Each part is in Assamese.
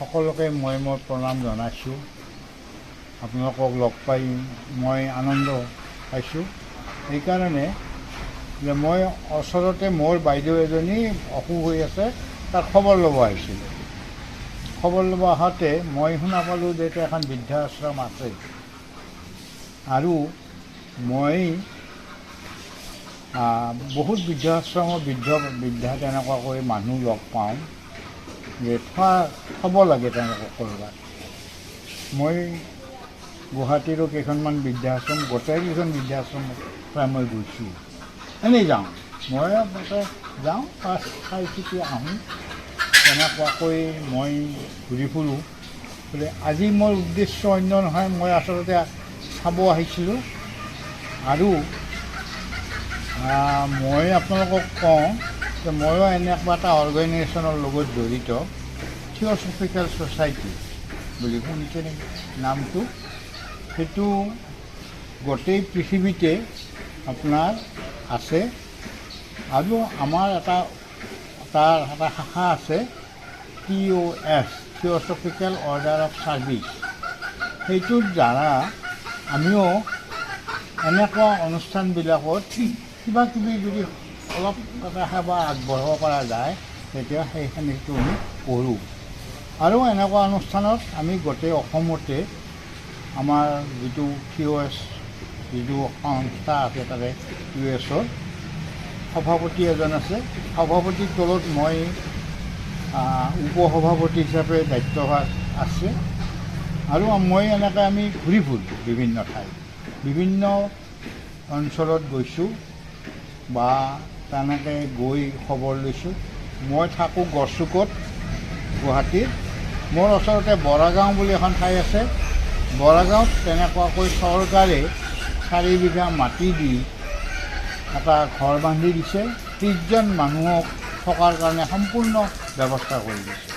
সকলোকে মই মোৰ প্ৰণাম জনাইছোঁ। আপোনালোকক লগ পাই মই আনন্দ পাইছোঁ। সেইকাৰণে যে মই ওচৰতে মোৰ বাইদেউ এজনী অসুখ হৈ আছে, তাৰ খবৰ ল'ব আহিছিলোঁ। খবৰ ল'ব আহোঁতে মই শুনা পালোঁ যে এতিয়া এখন বৃদ্ধাশ্ৰম আছে, আৰু মই বহুত বৃদ্ধাশ্ৰমৰ বৃদ্ধা তেনেকুৱাকৈ মানুহ লগ পাওঁ যে থ'ব লাগে তেওঁলোকক ক'ৰবাত। মই গুৱাহাটীৰো কেইখনমান বৃদ্ধাশ্ৰম, গোটেইকেইখন বৃদ্ধাশ্ৰমত প্ৰায় মই গৈছোঁ। এনেই যাওঁ, মই যাওঁ, চাই চিতি আহোঁ। তেনেকুৱাকৈ মই ঘূৰি ফুৰোঁ। আজি মোৰ উদ্দেশ্য অন্য নহয়, মই আচলতে চাব আহিছিলোঁ। আৰু মই আপোনালোকক কওঁ যে ময়ো এনেকুৱা এটা অৰ্গেনাইজেশ্যনৰ লগত জড়িত, থিঅ'ছফিকেল ছ'চাইটি বুলি শুনিছে নেকি নামটো? সেইটো গোটেই পৃথিৱীতে আপোনাৰ আছে, আৰু আমাৰ তাৰ এটা শাখা আছে, TOS, থিঅ'ছফিকেল অৰ্ডাৰ অফ ছাৰ্ভিচ। সেইটোৰ দ্বাৰা আমিও এনেকুৱা অনুষ্ঠানবিলাকত কিবা কিবি যদি অলপ এটা সেৱা আগবঢ়াব পৰা যায়, তেতিয়া সেইখিনিটো আমি কৰোঁ। আৰু এনেকুৱা অনুষ্ঠানত আমি গোটেই অসমতে আমাৰ যিটো TOS যিটো সংস্থা আছে, তাৰে TOSৰ সভাপতি এজন আছে। সভাপতিৰ তলত মই উপসভাপতি হিচাপে দায়িত্বভাৰ আছে। আৰু মই এনেকৈ আমি ঘূৰি ফুৰোঁ বিভিন্ন ঠাইত, বিভিন্ন অঞ্চলত গৈছোঁ বা তেনেকৈ গৈ খবৰ লৈছোঁ। মই থাকোঁ গড়চুকত, গুৱাহাটীত। মোৰ ওচৰতে বৰাগাঁও বুলি এখন ঠাই আছে। বৰাগাঁৱত তেনেকুৱাকৈ চৰকাৰে 4 বিঘা মাটি দি এটা ঘৰ বান্ধি দিছে। 30জন মানুহক থকাৰ কাৰণে সম্পূৰ্ণ ব্যৱস্থা কৰি দিছে।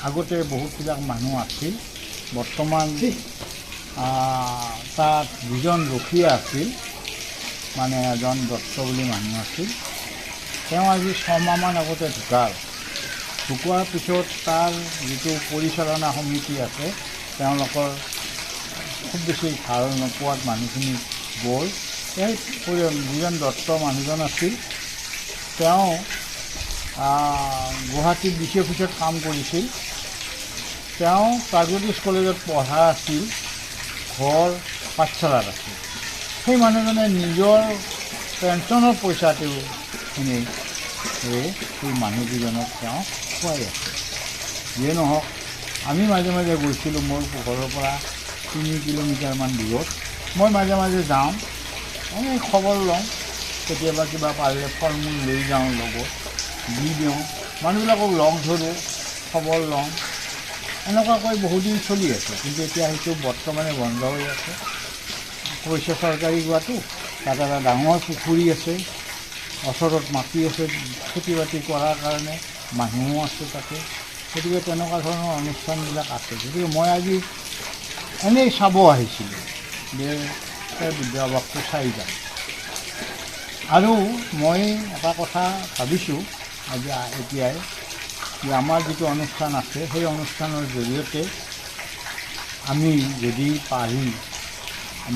আগতে বহুতবিলাক মানুহ আছিল, বৰ্তমান তাত 2জন ৰখীয়া আছিল, মানে এজন দত্ত বুলি মানুহ আছিল। তেওঁ আজি 6 মাহমান আগতে ঢুকোৱাৰ পিছত তাৰ যিটো পৰিচালনা সমিতি আছে, তেওঁলোকৰ খুব বেছি ভাল নোপোৱাত মানুহখিনি গ'ল। সেই যিজন দত্ত মানুহজন আছিল, তেওঁ গুৱাহাটীত DC অফিচত কাম কৰিছিল। তেওঁ প্ৰাগজ্যোতিষ কলেজত পঢ়া আছিল, ঘৰ পাঠশালাত আছিল। সেই মানুহজনে নিজৰ পেঞ্চনৰ পইচাটোখিনি সেই মানুহকেইজনক তেওঁ খুৱাই আছে। যিয়ে নহওক, আমি মাজে মাজে গৈছিলোঁ। মোৰ ঘৰৰ পৰা 3 কিলোমিটাৰমান দূৰত। মই মাজে মাজে যাওঁ, এনেই খবৰ লওঁ, কেতিয়াবা কিবা পাৰিলে ফল মূল লৈ যাওঁ, লগত দি দিওঁ, মানুহবিলাকক লগ ধৰোঁ, খবৰ লওঁ। এনেকুৱাকৈ বহুদিন চলি আছে, কিন্তু এতিয়া সেইটো বৰ্তমানে বন্ধ হৈ আছে। অৱশ্যে চৰকাৰী হোৱাটো, তাত এটা ডাঙৰ পুখুৰী আছে, ওচৰত মাটি আছে খেতি বাতি কৰাৰ কাৰণে, মানুহো আছে তাতে। গতিকে তেনেকুৱা ধৰণৰ অনুষ্ঠানবিলাক আছে। গতিকে মই আজি এনেই চাব আহিছিলোঁ যে বৃদ্ধাবাসটো চাই যাম। আৰু মই এটা কথা ভাবিছোঁ আজি এতিয়াই, যে আমাৰ যিটো অনুষ্ঠান আছে, সেই অনুষ্ঠানৰ জৰিয়তে আমি যদি পাৰি,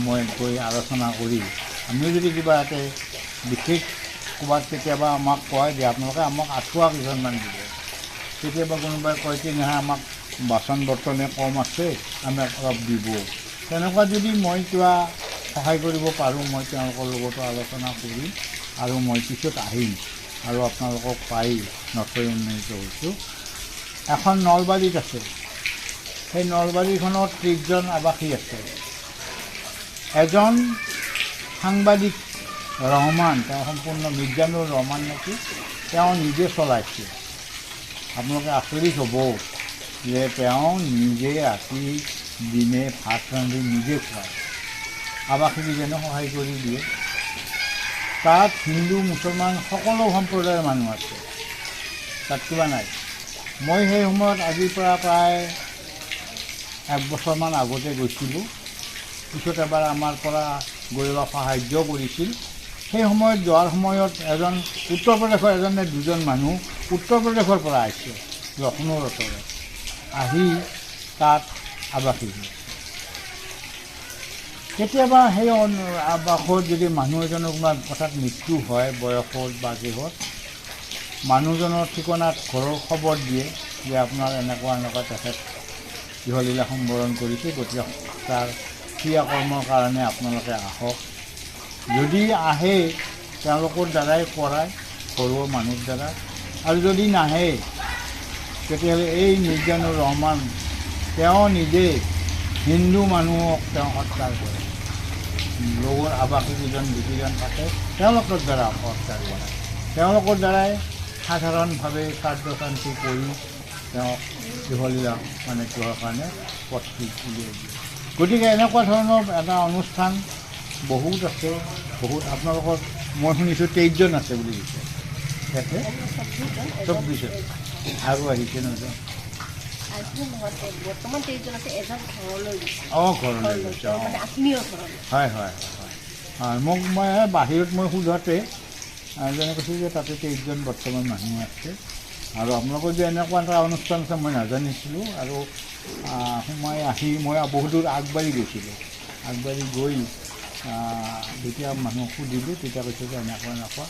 মই গৈ আলোচনা কৰি, আমিও যদি কিবা এটা বিশেষ ক'ৰবাত কেতিয়াবা আমাক কয় যে আপোনালোকে আমাক আঁঠুৱা কেইখনমান দিব, কেতিয়াবা কোনোবাই কয় কি নহয় আমাক বাচন বৰ্তনে কম আছে, আমাক অলপ দিব, তেনেকুৱা যদি মই কিবা সহায় কৰিব পাৰোঁ, মই তেওঁলোকৰ লগতো আলোচনা কৰিম। আৰু মই পিছত আহিম আৰু আপোনালোকক পাই নথৈ উন্নতি হৈছোঁ। এখন নলবাৰীত আছে, সেই নলবাৰীখনত 30জন আৱাসী আছে। এজন সাংবাদিক ৰহমান, তেওঁ সম্পূৰ্ণ মিৰ্জানুৰ ৰহমান নেকি, তেওঁ নিজে চলাইছে। আপোনালোকে আচৰিত হ'ব যে তেওঁ নিজে ৰাতি দিনে ভাত ৰান্ধি নিজে খুৱায়, আৱাসীকেইজনে সহায় কৰি দিয়ে। তাত হিন্দু মুছলমান সকলো সম্প্ৰদায়ৰ মানুহ আছে, তাত কিবা নাই। মই সেই সময়ত আজিৰ পৰা প্ৰায় 1 বছৰমান আগতে গৈছিলোঁ। পিছত এবাৰ আমাৰ পৰা গৈ অলপ সাহায্য কৰিছিল। সেই সময়ত যোৱাৰ সময়ত এজন উত্তৰ প্ৰদেশৰ এজন নে 2জন মানুহ উত্তৰ প্ৰদেশৰ পৰা আহিছে, লক্ষ্ণৌৰ ওচৰত। আহি তাত আৱাসী হয়। কেতিয়াবা সেই আৱাসত যদি মানুহ এজনৰ কোনোবা কথাত মৃত্যু হয়, বয়সত বা কিহত, মানুহজনৰ ঠিকনাত ঘৰৰ খবৰ দিয়ে যে আপোনাৰ এনেকুৱা এনেকুৱা তেখেত ইহলীলা সম্বৰণ কৰিছে, গতিকে তাৰ ক্ৰিয়াকৰ্মৰ কাৰণে আপোনালোকে আহক। যদি আহে তেওঁলোকৰ দ্বাৰাই কৰায়, ঘৰুৱা মানুহৰ দ্বাৰা, আৰু যদি নাহে তেতিয়াহ'লে এই মিৰ্জানুৰ ৰহমান তেওঁ নিজে হিন্দু মানুহক তেওঁ সৎকাৰ কৰে। লগৰ আৱাসী যিজন থাকে তেওঁলোকৰ দ্বাৰা সৎকাৰ কৰে, তেওঁলোকৰ দ্বাৰাই সাধাৰণভাৱে কাৰ্যকান্তি কৰি তেওঁক ইহলীলা মানে কিহৰ কাৰণে প্ৰস্তুত উলিয়াই দিয়ে। গতিকে এনেকুৱা ধৰণৰ এটা অনুষ্ঠান বহুত আছে, বহুত আপোনালোকৰ মই শুনিছোঁ 23জন আছে বুলি কৈছে, ইয়াতে 24 আৰু আহিছে নহয়। অঁ, ঘৰলৈ গৈছে। হয় হয় হয়, মোক মই বাহিৰত মই সোধোতে এজনে কৈছোঁ যে তাতে 23জন বৰ্তমান মানুহ আছে, আৰু আপোনালোকৰ যে এনেকুৱা এটা অনুষ্ঠান আছে মই নাজানিছিলোঁ। আৰু সোমাই আহি মই বহুত দূৰ আগবাঢ়ি গৈছিলোঁ, আগবাঢ়ি গৈ যেতিয়া মানুহক সুধিলোঁ তেতিয়া কৈছে যে এনেকুৱা এনেকুৱা।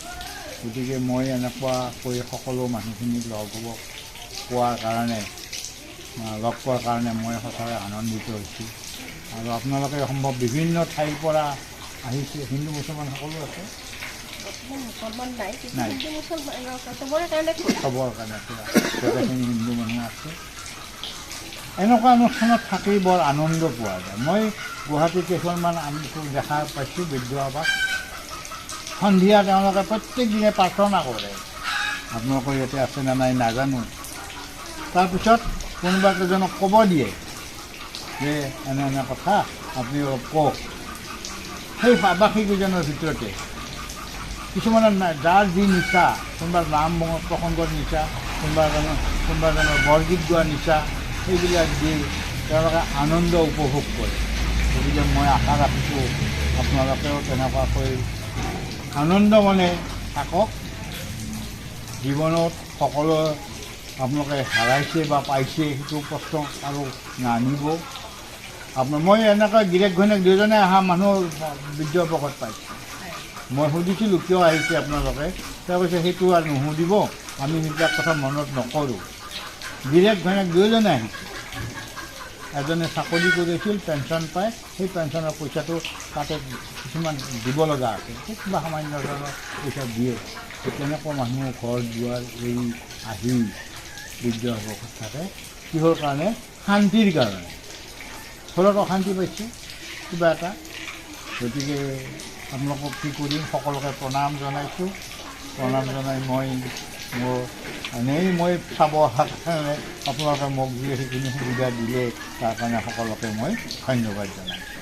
গতিকে মই এনেকুৱা কৈ সকলো মানুহখিনিক লগ পোৱাৰ কাৰণে মই সঁচাকৈ আনন্দিত হৈছোঁ। আৰু আপোনালোকে সম্ভৱ বিভিন্ন ঠাইৰ পৰা আহিছে, হিন্দু মুছলমান সকলো আছে, নাই চবৰ কাৰণে গোটেইখিনি হিন্দু মানুহ আছে। এনেকুৱা অনুষ্ঠানত থাকি বৰ আনন্দ পোৱা যায়। মই গুৱাহাটীত কেইখনমান দেখা পাইছোঁ বৃদ্ধ আৱাস, সন্ধিয়া তেওঁলোকে প্ৰত্যেক দিনে প্ৰাৰ্থনা কৰে। আপোনালোকৰ ইয়াতে আছে নে নাই নাজানো। তাৰপিছত কোনোবা এজনক ক'ব দিয়ে যে এনে এনে কথা আপুনি অলপ কওক। সেই আৱাসীকেইজনৰ ভিতৰতে কিছুমানৰ যাৰ যি নিচা, কোনোবা নাম প্ৰসংগৰ নিচা, কোনোবা এজনৰ বৰগীত গোৱা নিচা, সেইবিলাক দি তেওঁলোকে আনন্দ উপভোগ কৰে। গতিকে মই আশা ৰাখিছোঁ আপোনালোকেও তেনেকুৱাকৈ আনন্দ মনে থাকক। জীৱনত সকলো আপোনালোকে হেৰাইছে বা পাইছে সেইটো প্ৰশ্ন আৰু নানিব। মই এনেকৈ গিৰেক ঘৈণীয়েক দুয়োজনে অহা মানুহ বৃদ্ধ আৱাসত পাইছোঁ। মই সুধিছিলোঁ কিয় আহিছে আপোনালোকে, তেওঁ কৈছে সেইটো আৰু নুসুধিব, আমি সেইবিলাক কথা মনত নকৰোঁ। গিৰেক ঘৈণীয়েক দুয়োজনে আহিছে। এজনে চাকৰি কৰিছিল, পেঞ্চন পায়, সেই পেঞ্চনৰ পইচাটো তাতে কিছুমান দিব লগা আছে, সেই কিবা সামান্য ধৰণৰ পইচা দিয়ে। তেনেকুৱা মানুহ ঘৰ দুৱাৰ এৰি আহি বৃদ্ধ আৱাসত থাকে। কিহৰ কাৰণে? শান্তিৰ কাৰণে। ঘৰত অশান্তি পাইছে কিবা এটা। গতিকে আপোনালোকক কি কৰিম, সকলোকে প্ৰণাম জনাইছোঁ। প্ৰণাম জনাই মই চাব অহাৰ কাৰণে আপোনালোকে মোক যি সেইখিনি সুবিধা দিলে তাৰ কাৰণে সকলোকে মই ধন্যবাদ জনাইছোঁ।